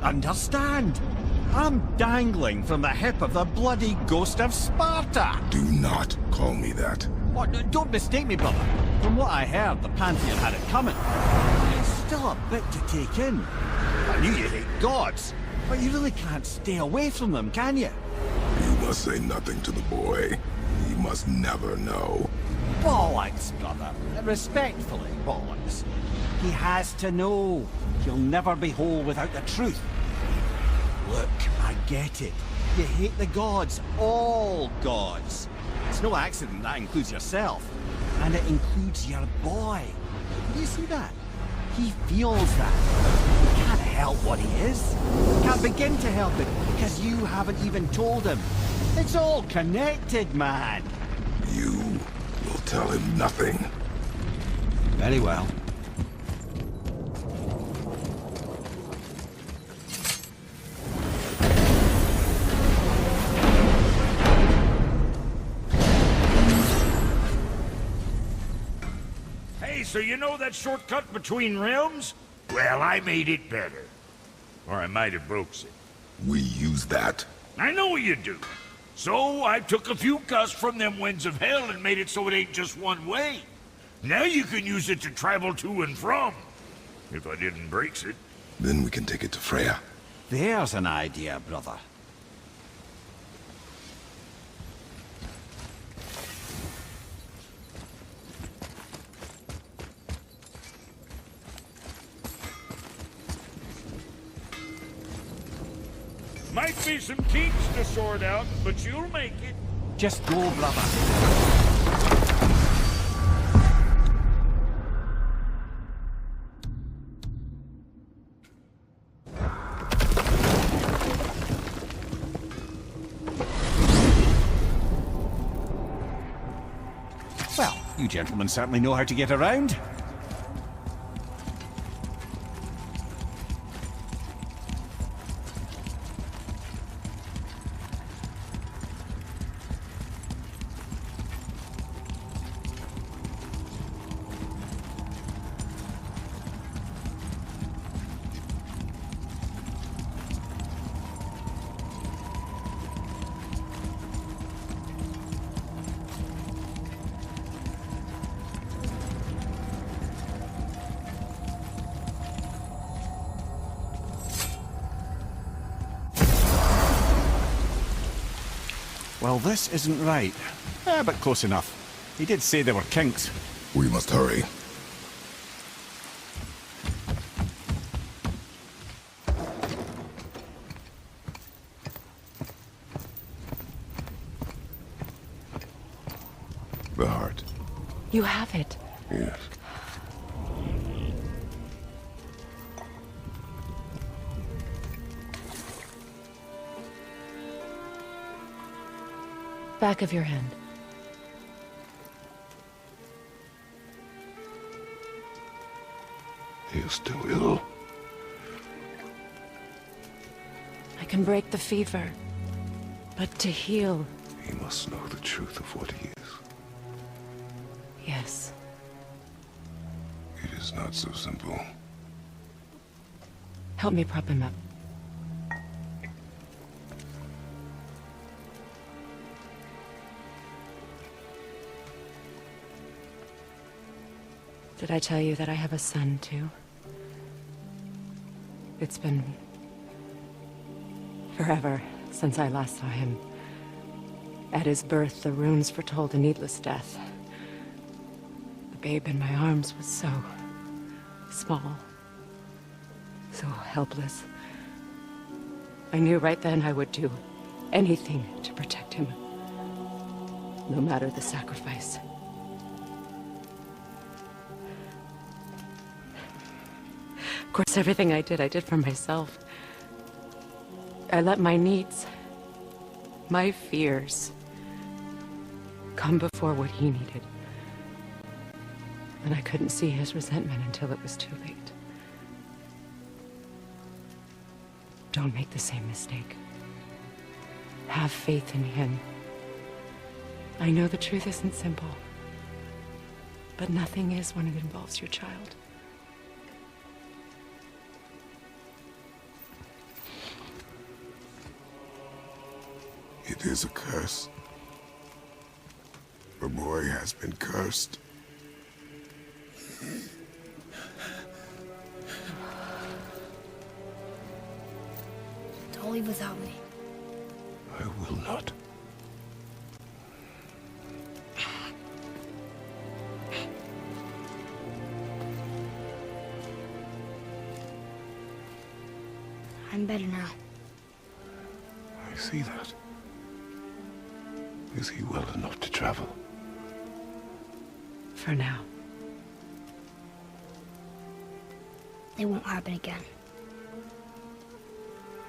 understand. I'm dangling from the hip of the bloody ghost of Sparta. Do not call me that. What? Don't mistake me, brother. From what I heard, the Pantheon had it coming. It's still a bit to take in. I knew you hate gods, but you really can't stay away from them, can you? You must say nothing to the boy. He must never know. Bollocks, brother. Respectfully, bollocks. He has to know. He'll never be whole without the truth. Look, I get it. You hate the gods. All gods. It's no accident that includes yourself. And it includes your boy. Do you see that? He feels that. He can't help what he is. Can't begin to help it because you haven't even told him. It's all connected, man. You will tell him nothing. Very well. So you know that shortcut between realms? Well, I made it better. Or I might have broke it. We use that. I know you do. So I took a few cuss from them winds of hell and made it so it ain't just one way. Now you can use it to travel to and from. If I didn't break it. Then we can take it to Freya. There's an idea, brother. Might be some kinks to sort out, but you'll make it. Just go, brother. Well, you gentlemen certainly know how to get around. Well, this isn't right. But close enough. He did say there were kinks. We must hurry. The heart. You have it. Yes. Back of your hand. He is still ill. I can break the fever, but to heal... He must know the truth of what he is. Yes. It is not so simple. Help me prop him up. Did I tell you that I have a son, too? It's been... forever since I last saw him. At his birth, the runes foretold a needless death. The babe in my arms was so... small. So helpless. I knew right then I would do anything to protect him. No matter the sacrifice. Of course, everything I did for myself. I let my needs, my fears, come before what he needed. And I couldn't see his resentment until it was too late. Don't make the same mistake. Have faith in him. I know the truth isn't simple, but nothing is when it involves your child. it is a curse. The boy has been cursed. Don't leave without me. I will not. I'm better now. I see that. Is he well enough to travel? For now. It won't happen again.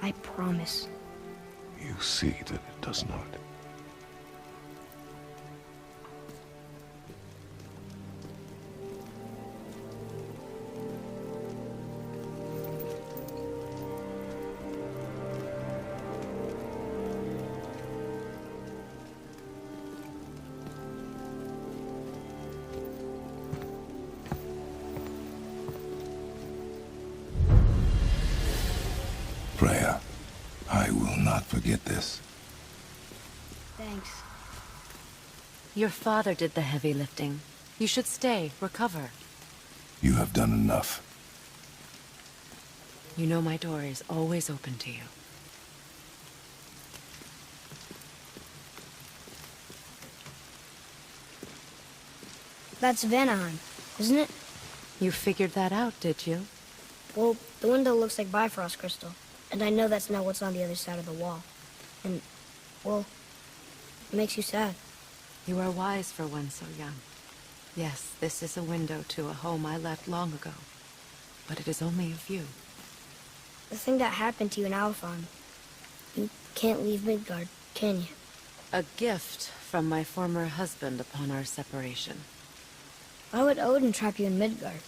I promise. You see that it does not. Freya, I will not forget this. Thanks. Your father did the heavy lifting. You should stay, recover. You have done enough. You know my door is always open to you. That's Vanaheim, isn't it? You figured that out, did you? Well, the window looks like Bifrost crystal. And I know that's not what's on the other side of the wall. And, well, it makes you sad. You are wise for one so young. Yes, this is a window to a home I left long ago. But it is only a view. The thing that happened to you in Alfheim. You can't leave Midgard, can you? A gift from my former husband upon our separation. Why would Odin trap you in Midgard?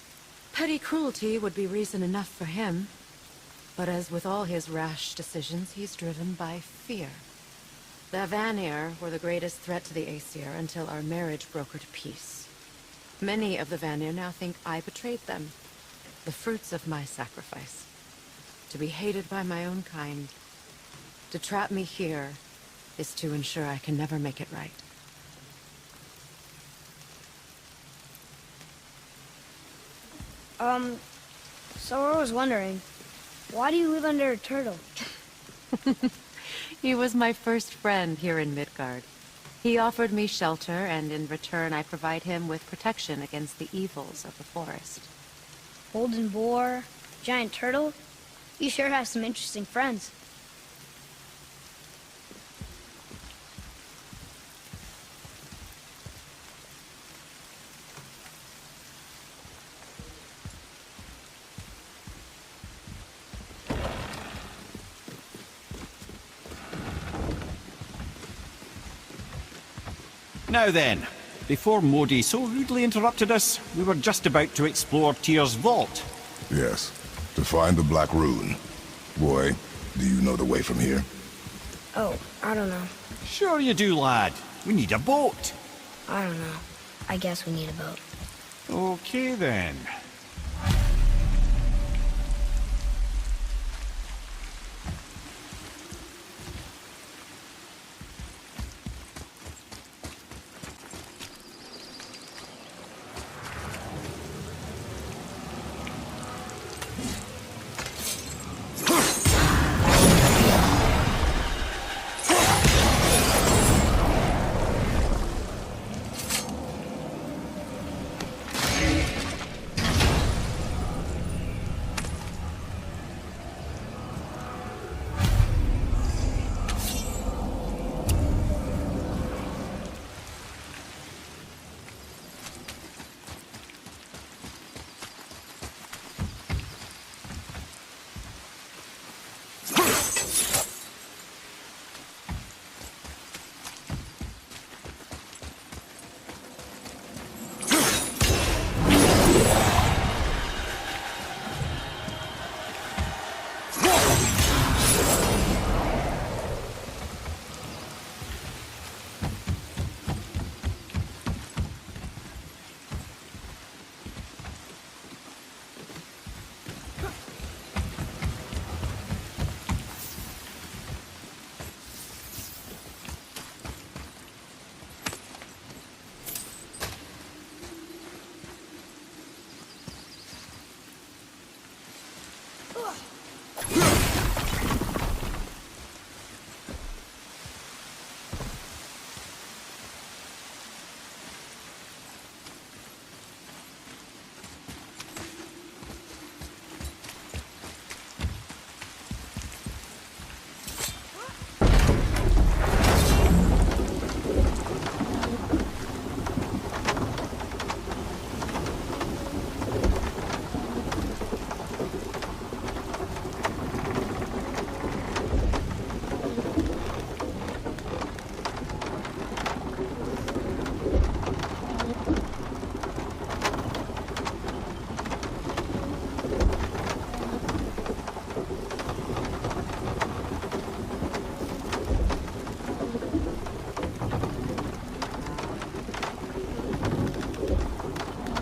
Petty cruelty would be reason enough for him. But as with all his rash decisions, he's driven by fear. The Vanir were the greatest threat to the Aesir until our marriage brokered peace. Many of the Vanir now think I betrayed them. The fruits of my sacrifice. To be hated by my own kind. To trap me here is to ensure I can never make it right. So I was wondering, why do you live under a turtle? He was my first friend here in Midgard. He offered me shelter, and in return I provide him with protection against the evils of the forest. Golden boar, giant turtle? You sure have some interesting friends. Now then, before Modi so rudely interrupted us, we were just about to explore Tyr's vault. Yes, to find the Black Rune. Boy, do you know the way from here? Oh, I don't know. Sure you do, lad. We need a boat. I don't know. I guess we need a boat. Okay then.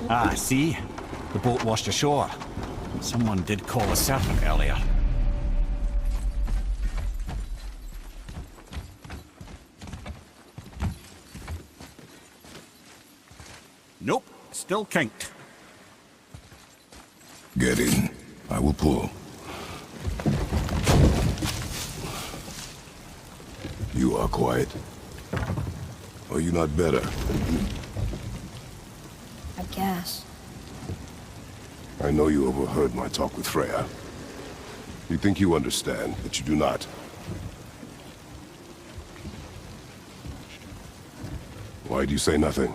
Ah, see? The boat washed ashore. Someone did call a serpent earlier. Nope, still kinked. Get in. I will pull. You are quiet. Are you not better? I guess. I know you overheard my talk with Freya. You think you understand, but you do not. Why do you say nothing?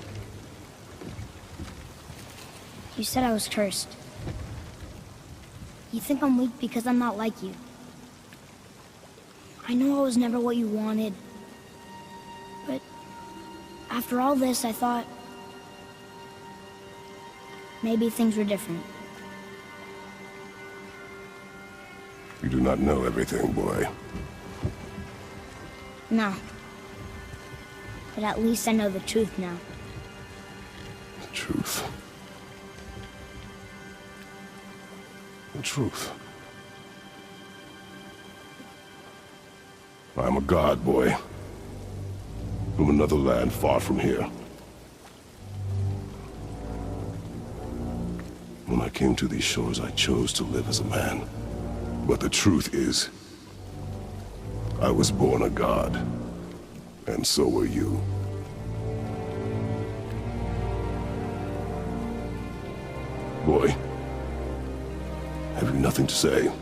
You said I was cursed. You think I'm weak because I'm not like you. I know I was never what you wanted. But after all this, I thought maybe things were different. You do not know everything, boy. No. But at least I know the truth now. The truth. The truth. I'm a god, boy. From another land far from here. When I came to these shores, I chose to live as a man. But the truth is, I was born a god. And so were you. Boy, have you nothing to say?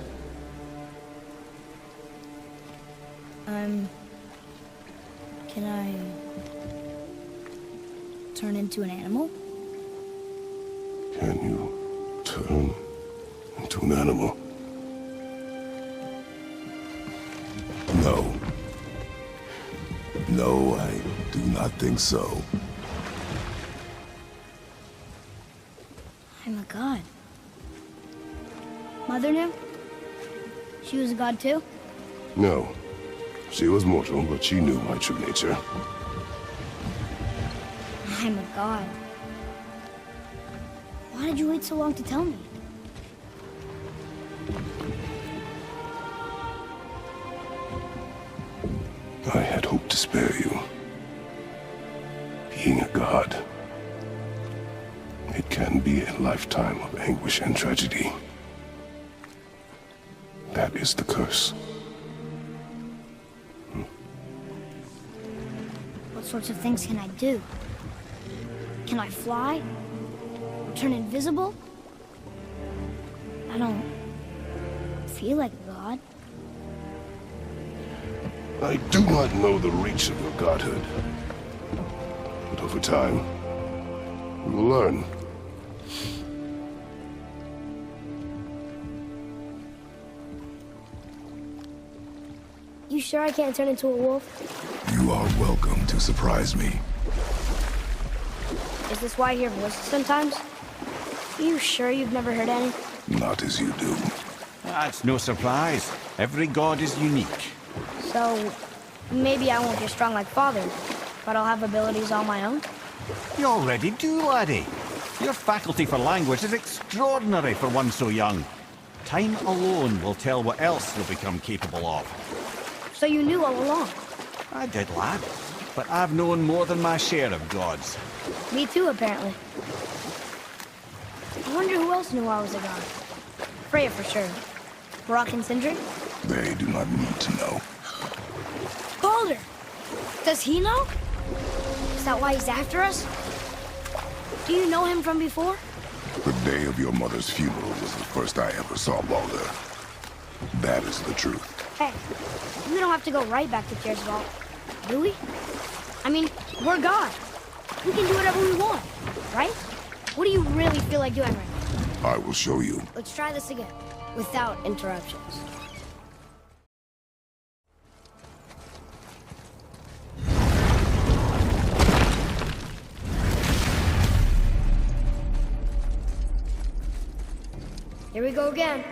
Can I turn into an animal? Can you turn into an animal? No. No, I do not think so. I'm a god. Mother knew? She was a god too? No. She was mortal, but she knew my true nature. I'm a god. Why did you wait so long to tell me? I had hoped to spare you. Being a god, it can be a lifetime of anguish and tragedy. That is the curse. What sorts of things can I do? Can I fly? Or turn invisible? I don't feel like a god. I do not know the reach of your godhood. But over time, we will learn. You sure I can't turn into a wolf? You are welcome to surprise me. Is this why I hear voices sometimes? Are you sure you've never heard any? Not as you do. That's no surprise. Every god is unique. So, maybe I won't be strong like Father, but I'll have abilities all my own? You already do, laddie. Your faculty for language is extraordinary for one so young. Time alone will tell what else you'll become capable of. So you knew all along? I did, lad. But I've known more than my share of gods. Me too, apparently. I wonder who else knew I was a god. Freya for sure. Brock and Sindri? They do not need to know. Baldur! Does he know? Is that why he's after us? Do you know him from before? The day of your mother's funeral was the first I ever saw Baldur. That is the truth. Hey, we don't have to go right back to Tiersvald, do we? I mean, we're God. We can do whatever we want, right? What do you really feel like doing right now? I will show you. Let's try this again, without interruptions. Here we go again.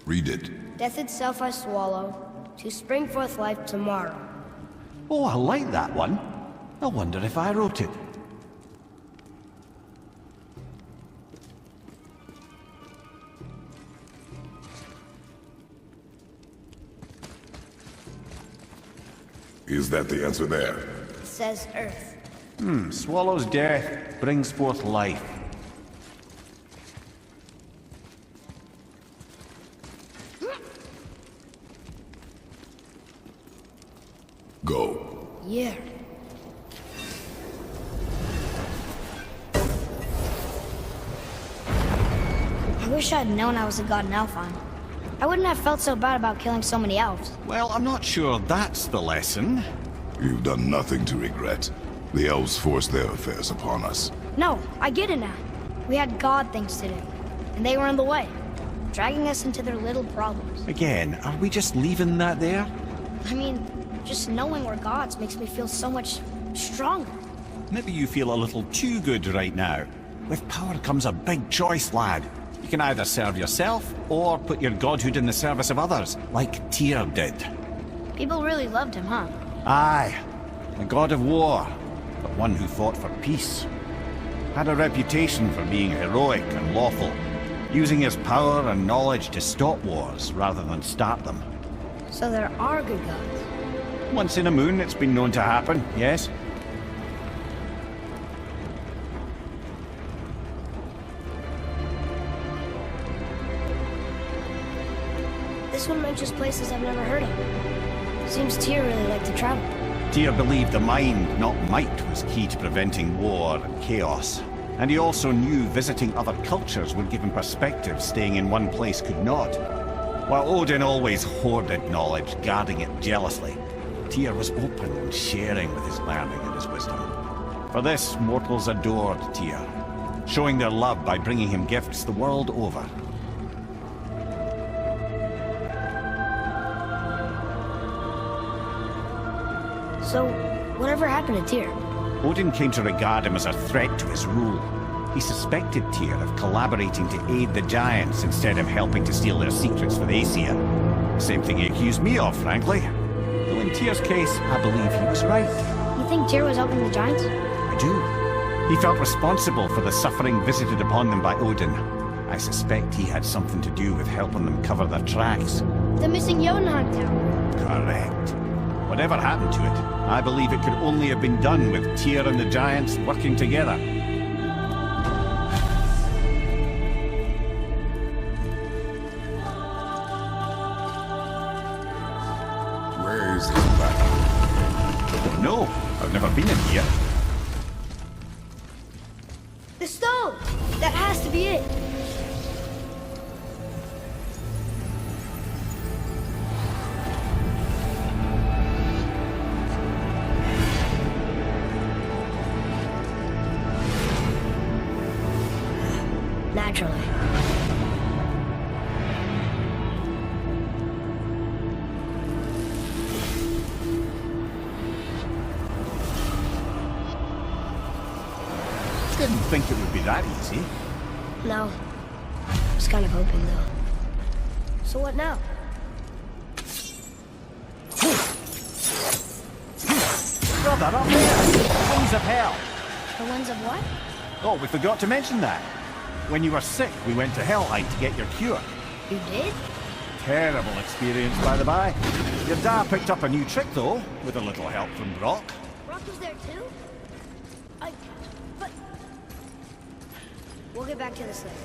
Read it. Death itself I swallow, to spring forth life tomorrow. Oh, I like that one. I wonder if I wrote it. Is that the answer there? It says Earth. Swallows death, brings forth life. Go. Yeah. I wish I'd known I was a god in Alfheim. I wouldn't have felt so bad about killing so many elves. Well, I'm not sure that's the lesson. You've done nothing to regret. The elves forced their affairs upon us. No, I get it now. We had god things to do, and they were in the way, dragging us into their little problems. Again, are we just leaving that there? I mean, just knowing we're gods makes me feel so much stronger. Maybe you feel a little too good right now. With power comes a big choice, lad. You can either serve yourself, or put your godhood in the service of others, like Tyr did. People really loved him, huh? Aye, a god of war, but one who fought for peace. Had a reputation for being heroic and lawful, using his power and knowledge to stop wars rather than start them. So there are good gods. Once in a moon, it's been known to happen, yes? This one mentions places I've never heard of. Seems Tyr really liked to travel. Tyr believed the mind, not might, was key to preventing war and chaos. And he also knew visiting other cultures would give him perspective staying in one place could not. While Odin always hoarded knowledge, guarding it jealously, Tyr was open and sharing with his learning and his wisdom. For this, mortals adored Tyr, showing their love by bringing him gifts the world over. So, whatever happened to Tyr? Odin came to regard him as a threat to his rule. He suspected Tyr of collaborating to aid the giants instead of helping to steal their secrets for the Aesir. Same thing he accused me of, frankly. Though in Tyr's case, I believe he was right. You think Tyr was helping the giants? I do. He felt responsible for the suffering visited upon them by Odin. I suspect he had something to do with helping them cover their tracks. The missing Jotunheim town. Correct. Whatever happened to it, I believe it could only have been done with Tyr and the giants working together. Where is this planet? No, I've never been in here. The stone! That has to be it! Naturally. Didn't think it would be that easy. No. I was kind of hoping, though. So what now? Brother, up there! Winds of hell! The winds of what? Oh, we forgot to mention that. When you were sick, we went to Helheim to get your cure. You did? Terrible experience, by the by. Your dad picked up a new trick, though, with a little help from Brock. Brock was there too? But... We'll get back to this later.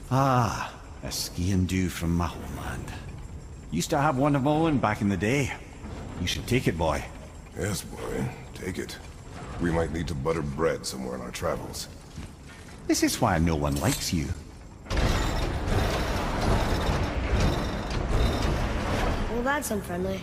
Ah, a skiing dew from my homeland. Used to have one of my own back in the day. You should take it, boy. Yes, boy. Take it. We might need to butter bread somewhere in our travels. This is why no one likes you. Well, that's unfriendly.